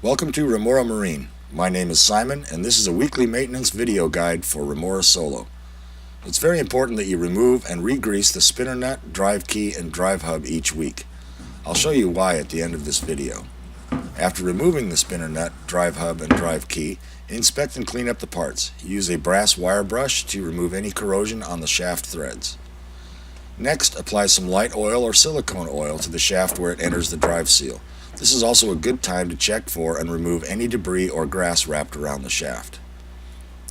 Welcome to Remora Marine. My name is Simon, and this is a weekly maintenance video guide for Remora Solo. It's very important that you remove and re-grease the spinner nut, drive key, and drive hub each week. I'll show you why at the end of this video. After removing the spinner nut, drive hub, and drive key, inspect and clean up the parts. Use a brass wire brush to remove any corrosion on the shaft threads. Next, apply some light oil or silicone oil to the shaft where it enters the drive seal. This is also a good time to check for and remove any debris or grass wrapped around the shaft.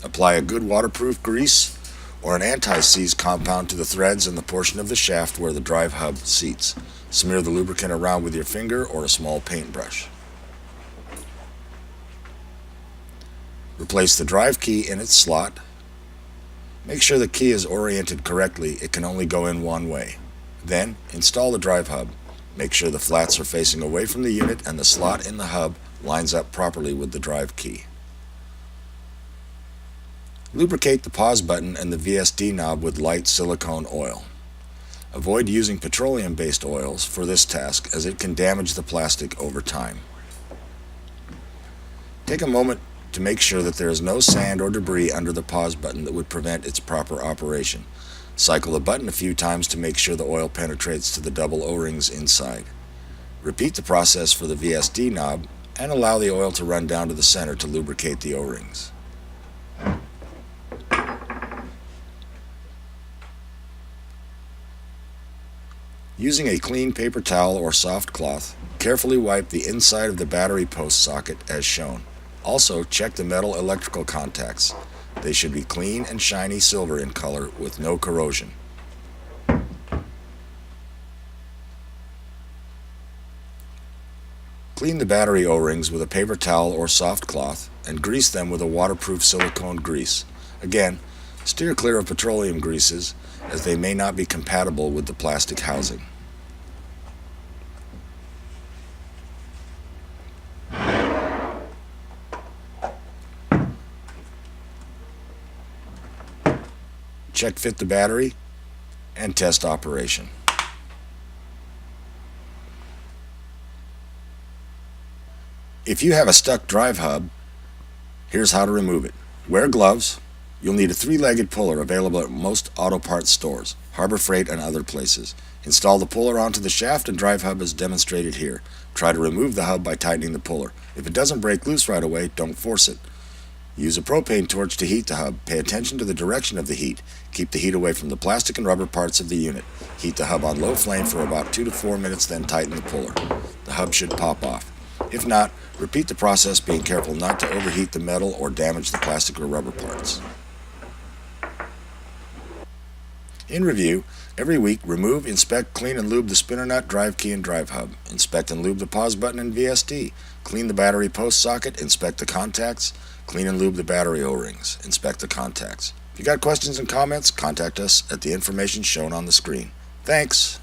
Apply a good waterproof grease or an anti-seize compound to the threads and the portion of the shaft where the drive hub seats. Smear the lubricant around with your finger or a small paintbrush. Replace the drive key in its slot. Make sure the key is oriented correctly. It can only go in one way. Then, install the drive hub. Make sure the flats are facing away from the unit and the slot in the hub lines up properly with the drive key. Lubricate the pause button and the VSD knob with light silicone oil. Avoid using petroleum-based oils for this task as it can damage the plastic over time. Take a moment to make sure that there is no sand or debris under the pause button that would prevent its proper operation. Cycle the button a few times to make sure the oil penetrates to the double O-rings inside. Repeat the process for the VSD knob and allow the oil to run down to the center to lubricate the O-rings. Using a clean paper towel or soft cloth, carefully wipe the inside of the battery post socket as shown. Also, check the metal electrical contacts. They should be clean and shiny silver in color with no corrosion. Clean the battery O-rings with a paper towel or soft cloth and grease them with a waterproof silicone grease. Again, steer clear of petroleum greases as they may not be compatible with the plastic housing. Check fit the battery and test operation. If you have a stuck drive hub, here's how to remove it. Wear gloves. You'll need a 3-legged puller available at most auto parts stores, Harbor Freight, and other places. Install the puller onto the shaft and drive hub as demonstrated here. Try to remove the hub by tightening the puller. If it doesn't break loose right away, don't force it. Use a propane torch to heat the hub. Pay attention to the direction of the heat. Keep the heat away from the plastic and rubber parts of the unit. Heat the hub on low flame for about 2 to 4 minutes, then tighten the puller. The hub should pop off. If not, repeat the process, being careful not to overheat the metal or damage the plastic or rubber parts. In review, every week, remove, inspect, clean, and lube the spinner nut, drive key, and drive hub. Inspect and lube the pause button and VSD. Clean the battery post socket, inspect the contacts. Clean and lube the battery O-rings. Inspect the contacts. If you got questions and comments, contact us at the information shown on the screen. Thanks!